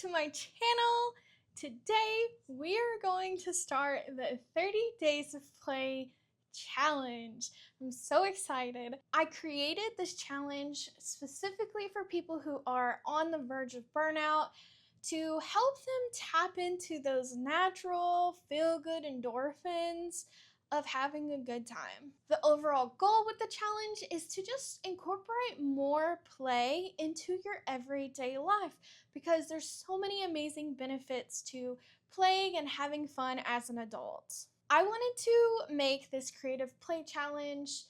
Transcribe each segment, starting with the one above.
to my channel. Today we are going to start the 30 days of play challenge. I'm so excited. I created this challenge specifically for people who are on the verge of burnout to help them tap into those natural feel-good endorphins of having a good time. The overall goal with the challenge is to just incorporate more play into your everyday life because there's so many amazing benefits to playing and having fun as an adult. I wanted to make this creative play challenge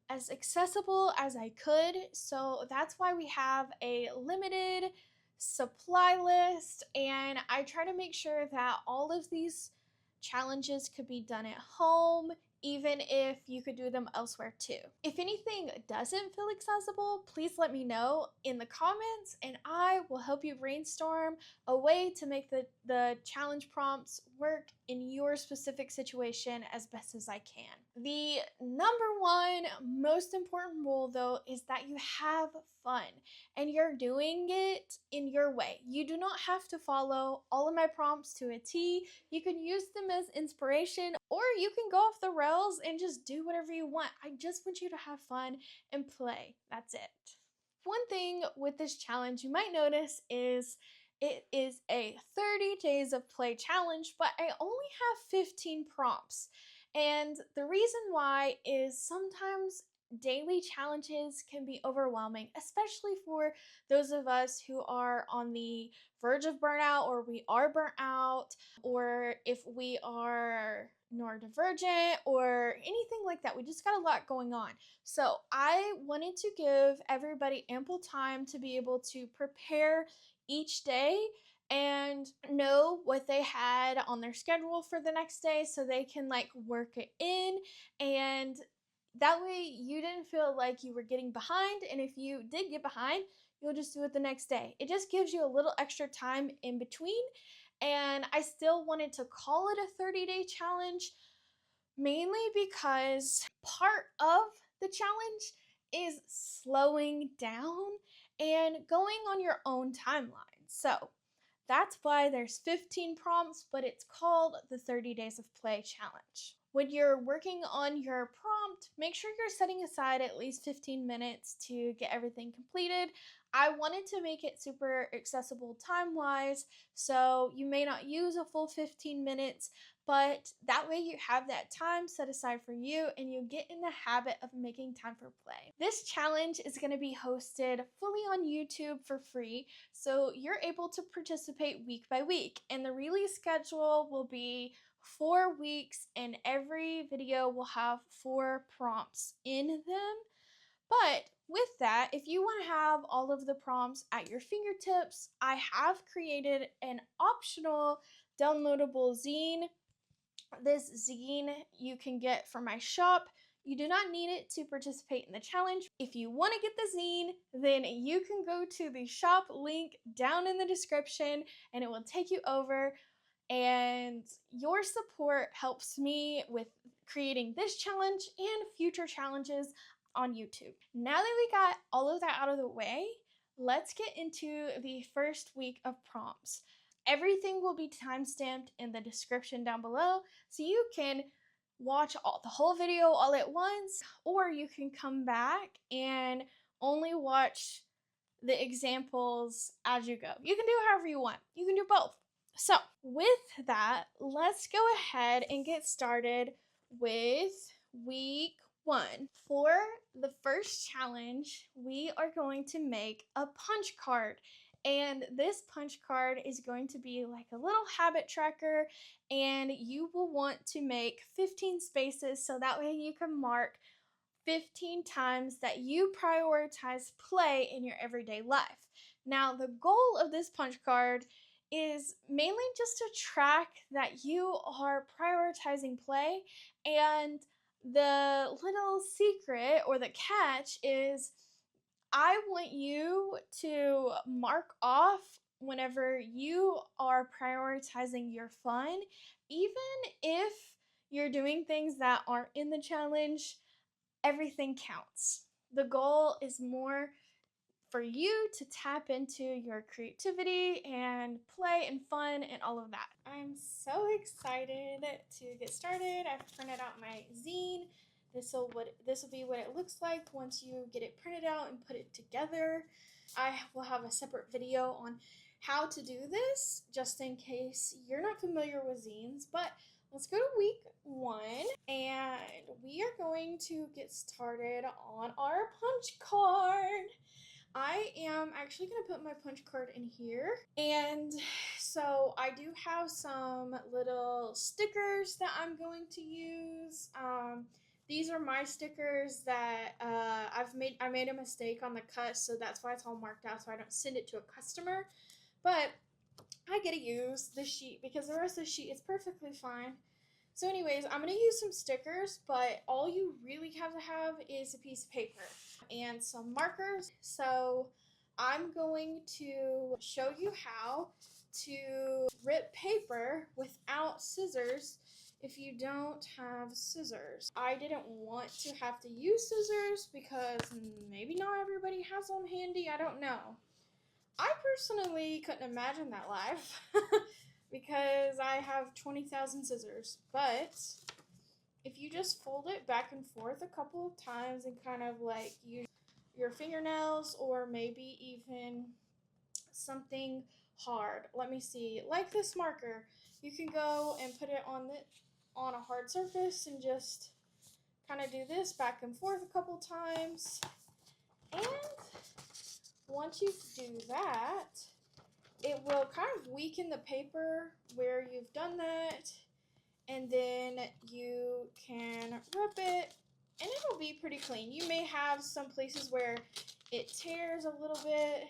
as accessible as I could, so that's why we have a limited supply list, and I try to make sure that all of these challenges could be done at home, even if you could do them elsewhere too. If anything doesn't feel accessible, please let me know in the comments and I will help you brainstorm a way to make the challenge prompts work in your specific situation as best as I can. The number one most important rule though is that you have fun and you're doing it in your way. You do not have to follow all of my prompts to a T. You can use them as inspiration or you can go off the rails and just do whatever you want. I just want you to have fun and play. That's it. One thing with this challenge you might notice is it is a 30 days of play challenge, but I only have 15 prompts. And the reason why is sometimes daily challenges can be overwhelming, especially for those of us who are on the verge of burnout or we are burnt out, or if we are neurodivergent or anything like that. We just got a lot going on. So I wanted to give everybody ample time to be able to prepare each day and know what they had on their schedule for the next day so they can work it in, and that way you didn't feel like you were getting behind, and if you did get behind, you'll just do it the next day. It just gives you a little extra time in between, and I still wanted to call it a 30-day challenge mainly because part of the challenge is slowing down and going on your own timeline. So that's why there's 15 prompts, but it's called the 30 Days of Play Challenge. When you're working on your prompt, make sure you're setting aside at least 15 minutes to get everything completed. I wanted to make it super accessible time-wise, so you may not use a full 15 minutes, but that way you have that time set aside for you and you get in the habit of making time for play. This challenge is going to be hosted fully on YouTube for free, so you're able to participate week by week, and the release schedule will be 4 weeks and every video will have 4 prompts in them. But with that, if you want to have all of the prompts at your fingertips, I have created an optional downloadable zine. This zine you can get from my shop. You do not need it to participate in the challenge. If you want to get the zine, then you can go to the shop link down in the description and it will take you over. And your support helps me with creating this challenge and future challenges on YouTube. Now that we got all of that out of the way, let's get into the first week of prompts. Everything will be timestamped in the description down below, so you can watch the whole video all at once, or you can come back and only watch the examples as you go. You can do however you want. You can do both. So with that, let's go ahead and get started with week 1. For the first challenge, we are going to make a punch card. And this punch card is going to be like a little habit tracker, and you will want to make 15 spaces so that way you can mark 15 times that you prioritize play in your everyday life. Now, the goal of this punch card is mainly just to track that you are prioritizing play, and the little secret or the catch is I want you to mark off whenever you are prioritizing your fun, even if you're doing things that aren't in the challenge. Everything counts. The goal is more for you to tap into your creativity and play and fun and all of that. I'm so excited to get started. I've printed out my zine. This will be what it looks like once you get it printed out and put it together. I will have a separate video on how to do this, just in case you're not familiar with zines. But let's go to week 1, and we are going to get started on our punch card. I am actually going to put my punch card in here. And so I do have some little stickers that I'm going to use. These are my stickers that I made a mistake on the cut, so that's why it's all marked out so I don't send it to a customer. But I get to use the sheet because the rest of the sheet is perfectly fine. So anyways, I'm going to use some stickers, but all you really have to have is a piece of paper and some markers. So I'm going to show you how to rip paper without scissors if you don't have scissors. I didn't want to have to use scissors because maybe not everybody has them handy. I don't know. I personally couldn't imagine that life because I have 20,000 scissors. But if you just fold it back and forth a couple of times and kind of like use your fingernails or maybe even something hard. Let me see, like this marker, you can go and put it on a hard surface and just kind of do this back and forth a couple times. And once you do that, it will kind of weaken the paper where you've done that, and then you can rip it and it'll be pretty clean. You may have some places where it tears a little bit,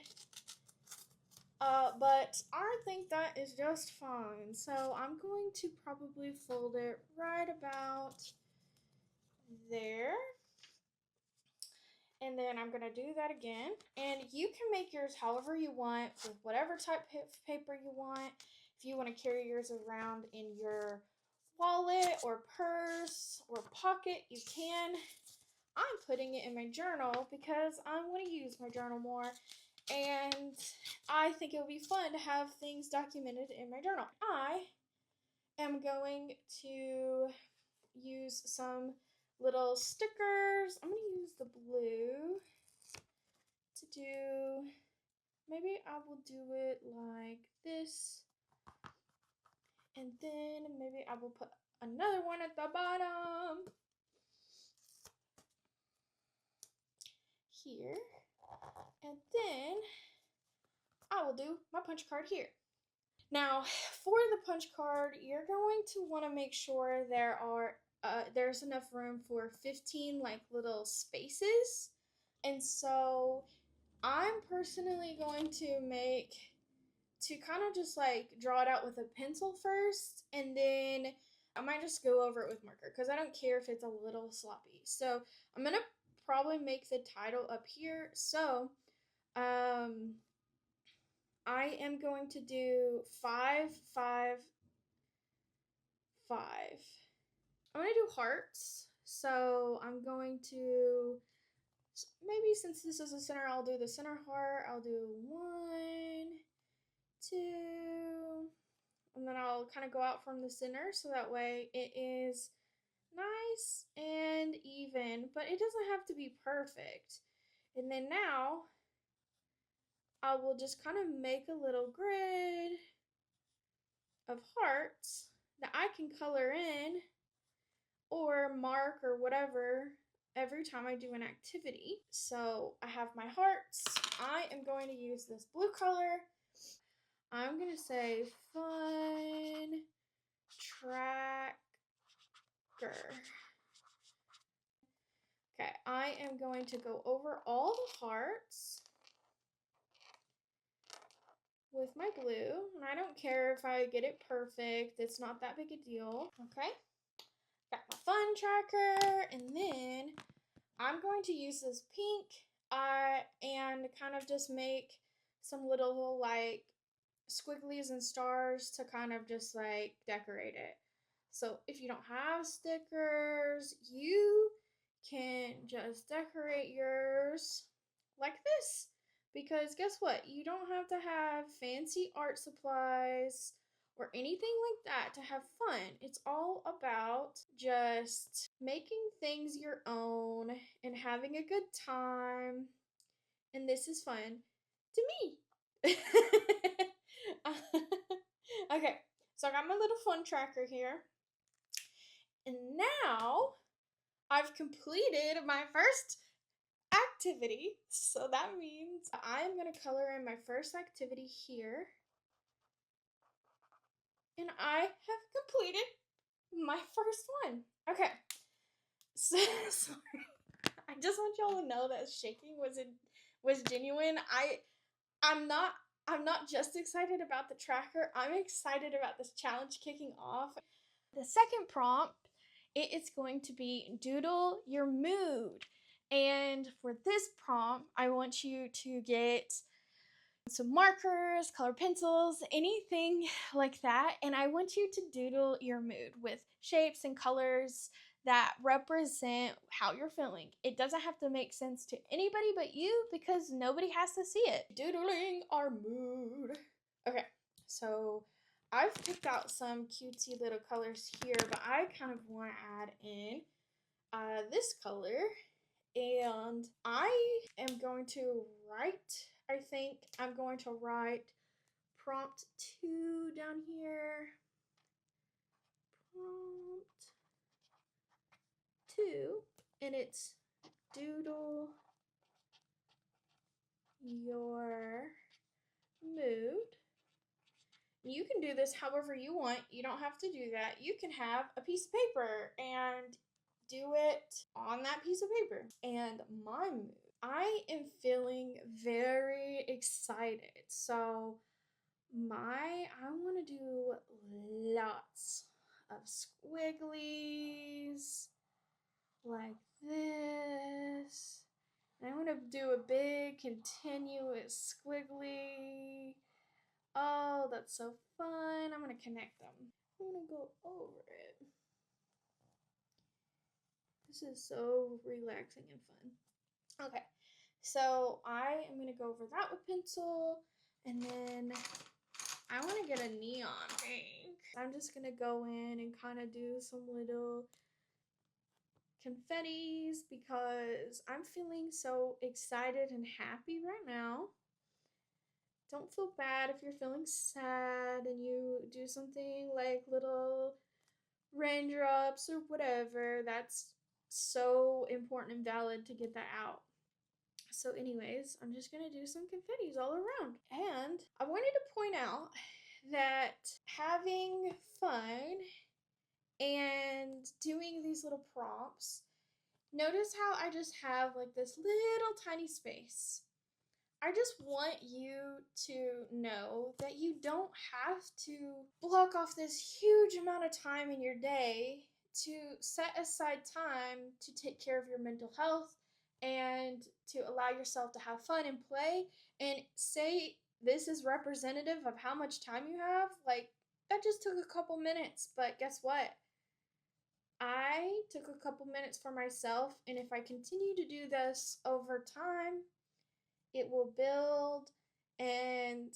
but I think that is just fine. So I'm going to probably fold it right about there. And then I'm going to do that again. And you can make yours however you want with whatever type of paper you want. If you want to carry yours around in your wallet or purse or pocket, you can. I'm putting it in my journal because I want to use my journal more. And I think it would be fun to have things documented in my journal. I am going to use some little stickers. I'm going to use the blue to do, maybe I will do it like this. And then maybe I will put another one at the bottom. Here. And then I will do my punch card here. Now, for the punch card, you're going to want to make sure there's enough room for 15 like little spaces. And so I'm personally going to kind of just like draw it out with a pencil first, and then I might just go over it with marker because I don't care if it's a little sloppy. So I'm going to probably make the title up here. So I am going to do 5, 5, 5. I'm going to do hearts. So I'm going to, maybe since this is a center, I'll do the center heart. I'll do 1, 2, and then I'll kind of go out from the center so that way it is nice and even, but it doesn't have to be perfect. And then now I will just kind of make a little grid of hearts that I can color in or mark or whatever every time I do an activity. So I have my hearts. I am going to use this blue color. I'm going to say fun tracker. Okay, I am going to go over all the hearts with my blue, and I don't care if I get it perfect. It's not that big a deal. Okay, got my fun tracker, and then I'm going to use this pink and kind of just make some little like squigglies and stars to kind of just like decorate it. So if you don't have stickers, you can just decorate yours like this. Because guess what? You don't have to have fancy art supplies or anything like that to have fun. It's all about just making things your own and having a good time. And this is fun to me. Okay, so I got my little fun tracker here. And now I've completed my first activity. So that means I am going to color in my first activity here. And I have completed my first one. Okay. So, sorry. I just want y'all to know that shaking was genuine. I'm not just excited about the tracker. I'm excited about this challenge kicking off. The second prompt, it is going to be doodle your mood. And for this prompt, I want you to get some markers, colored pencils, anything like that. And I want you to doodle your mood with shapes and colors that represent how you're feeling. It doesn't have to make sense to anybody but you because nobody has to see it. Doodling our mood. Okay, so I've picked out some cutesy little colors here, but I kind of want to add in this color. And I am going to I'm going to write prompt 2 down here. Prompt 2, and it's doodle your mood. You can do this however you want. You don't have to do that. You can have a piece of paper and do it on that piece of paper. And my mood, I am feeling very excited. So I want to do lots of squigglies like this. And I want to do a big continuous squiggly. Oh, that's so fun. I'm going to connect them. I'm going to go over it. This is so relaxing and fun. Okay, so I am going to go over that with pencil, and then I want to get a neon pink. I'm just going to go in and kind of do some little confettis because I'm feeling so excited and happy right now. Don't feel bad if you're feeling sad and you do something like little raindrops or whatever. That's so important and valid to get that out. So anyways, I'm just going to do some confettis all around. And I wanted to point out that having fun and doing these little prompts, notice how I just have like this little tiny space. I just want you to know that you don't have to block off this huge amount of time in your day to set aside time to take care of your mental health and to allow yourself to have fun and play and say this is representative of how much time you have. Like, that just took a couple minutes, but guess what? I took a couple minutes for myself, and if I continue to do this over time, it will build and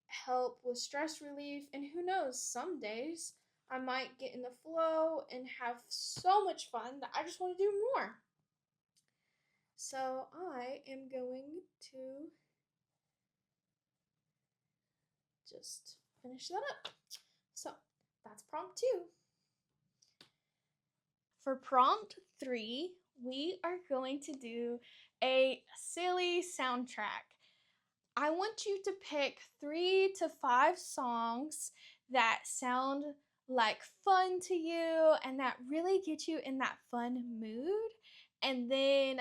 help with stress relief. And who knows, some days I might get in the flow and have so much fun that I just want to do more. So I am going to just finish that up. So that's prompt 2. For prompt 3, we are going to do a silly soundtrack. I want you to pick 3 to 5 songs that sound like fun to you and that really get you in that fun mood. And then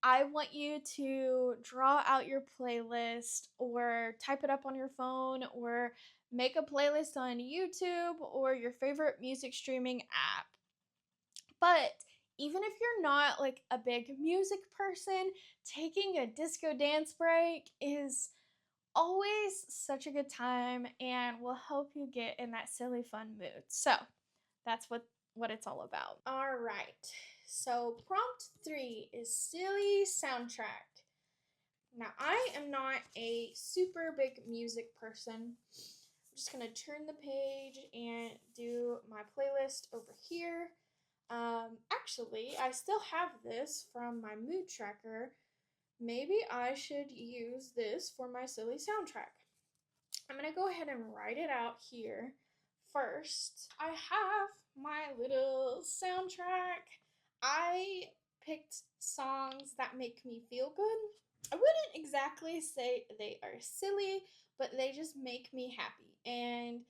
I want you to draw out your playlist or type it up on your phone or make a playlist on YouTube or your favorite music streaming app. But even if you're not like a big music person, taking a disco dance break is always such a good time and will help you get in that silly fun mood. So that's what it's all about. All right. So prompt 3 is silly soundtrack. Now, I am not a super big music person. I'm just going to turn the page and do my playlist over here. Actually, I still have this from my mood tracker. Maybe I should use this for my silly soundtrack. I'm going to go ahead and write it out here first. I have my little soundtrack. I picked songs that make me feel good. I wouldn't exactly say they are silly, but they just make me happy. And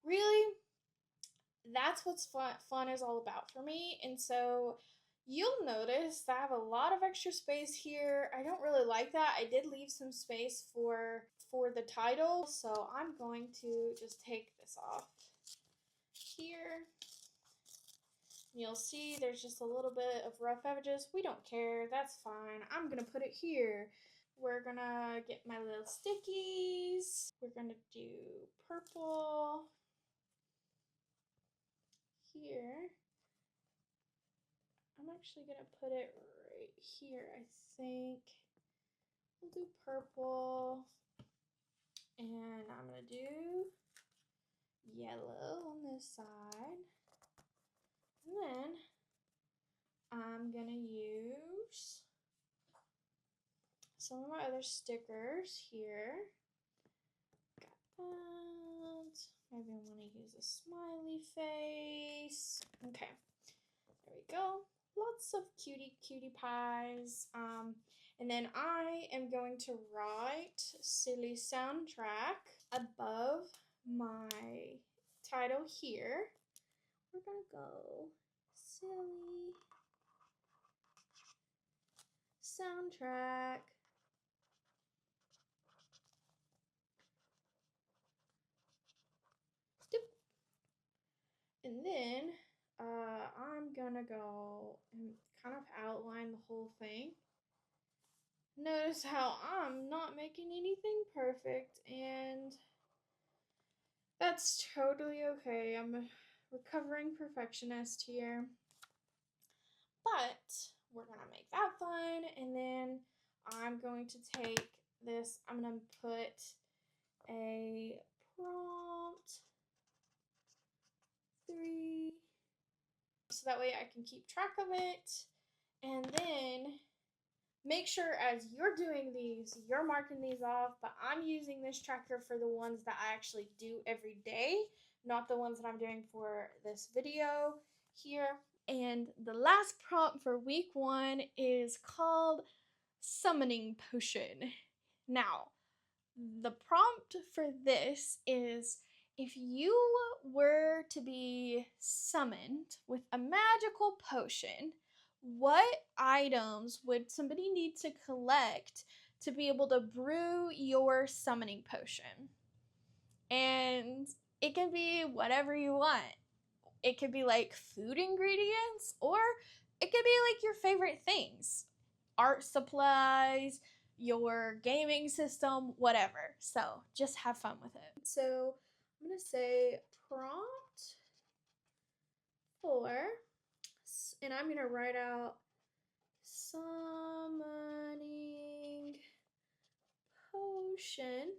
really, that's what fun is all about for me. And so you'll notice I have a lot of extra space here. I don't really like that. I did leave some space for the title, so I'm going to just take this off here. You'll see there's just a little bit of rough edges. We don't care, that's fine. I'm gonna put it here. We're gonna get my little stickies. We're gonna do purple here. I'm actually gonna put it right here, I think. We'll do purple. And I'm gonna do yellow on this side. And then I'm gonna use some of my other stickers here. Got that. Maybe I want to use a smiley face. Okay, there we go. Lots of cutie pies. And then I am going to write silly soundtrack above my title here. We're gonna go silly soundtrack. And then I'm gonna go and kind of outline the whole thing. Notice how I'm not making anything perfect, and that's totally okay. I'm a recovering perfectionist here. But we're gonna make that fun, and then I'm going to take this, I'm gonna put a prompt 3 so that way I can keep track of it. And then make sure as you're doing these, you're marking these off, but I'm using this tracker for the ones that I actually do every day, not the ones that I'm doing for this video here. And the last prompt for week 1 is called Summoning Potion. Now, the prompt for this is if you were to be summoned with a magical potion, what items would somebody need to collect to be able to brew your summoning potion? And it can be whatever you want. It could be like food ingredients, or it could be like your favorite things, art supplies, your gaming system, whatever. So just have fun with it. So I'm gonna say prompt 4, and I'm gonna write out summoning potion.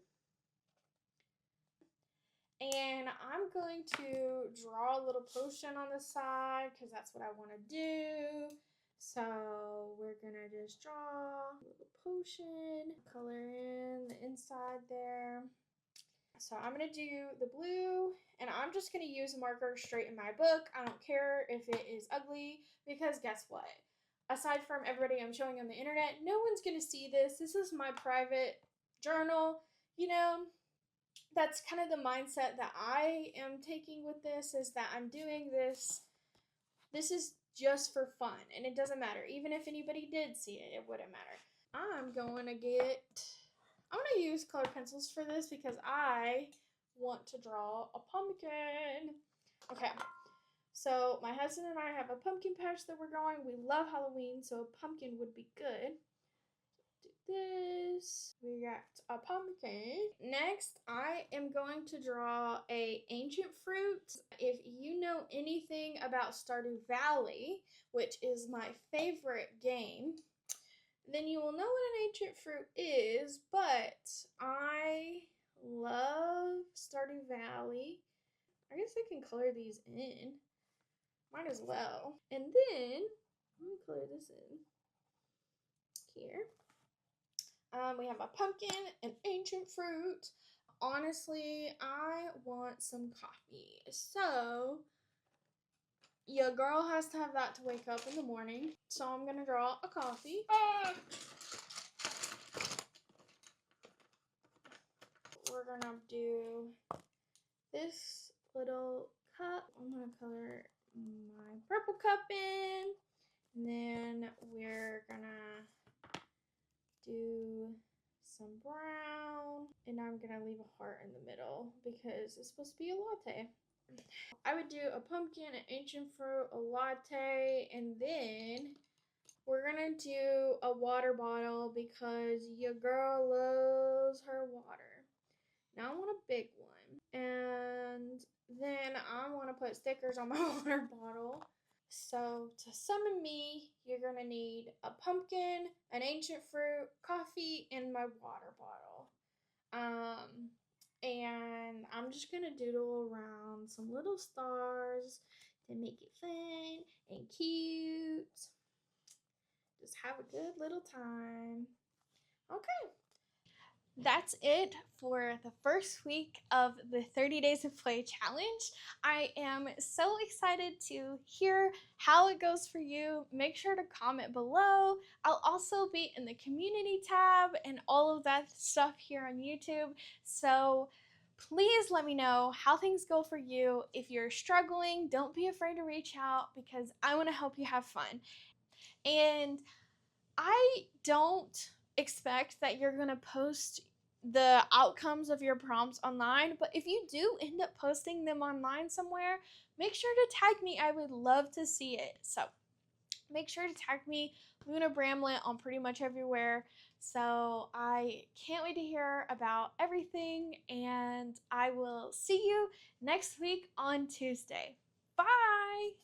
And I'm going to draw a little potion on the side because that's what I want to do. So we're going to just draw a little potion, color in the inside there. So I'm going to do the blue, and I'm just going to use a marker straight in my book. I don't care if it is ugly, because guess what? Aside from everybody I'm showing on the internet, no one's going to see this. This is my private journal, you know. That's kind of the mindset that I am taking with this, is that I'm doing this is just for fun, and it doesn't matter. Even if anybody did see it, it wouldn't matter. I'm going to use colored pencils for this because I want to draw a pumpkin. Okay, so my husband and I have a pumpkin patch that we're going. We love Halloween, so a pumpkin would be good. This, we got a pumpkin. Next, I am going to draw a ancient fruit. If you know anything about Stardew Valley, which is my favorite game, then you will know what an ancient fruit is, but I love Stardew Valley. I guess I can color these in. Might as well. And then, let me color this in here. We have a pumpkin, an ancient fruit. Honestly, I want some coffee. So, your girl has to have that to wake up in the morning. So I'm going to draw a coffee. We're going to do this little cup. I'm going to color my purple cup in. And then we're going to do some brown. And I'm going to leave a heart in the middle because it's supposed to be a latte. I would do a pumpkin, an ancient fruit, a latte, and then we're gonna do a water bottle because your girl loves her water. Now I want a big one. And then I want to put stickers on my water bottle. So to summon me, you're gonna need a pumpkin, an ancient fruit, coffee, and my water bottle. And I'm just gonna doodle around some little stars to make it fun and cute. Just have a good little time. Okay. That's it for the first week of the 30 Days of Play challenge. I am so excited to hear how it goes for you. Make sure to comment below. I'll also be in the community tab and all of that stuff here on YouTube. So please let me know how things go for you. If you're struggling, don't be afraid to reach out because I want to help you have fun. And I don't expect that you're going to post the outcomes of your prompts online, but if you do end up posting them online somewhere, make sure to tag me. I would love to see it. So make sure to tag me, Luna Bramlett, on pretty much everywhere. So I can't wait to hear about everything, and I will see you next week on Tuesday.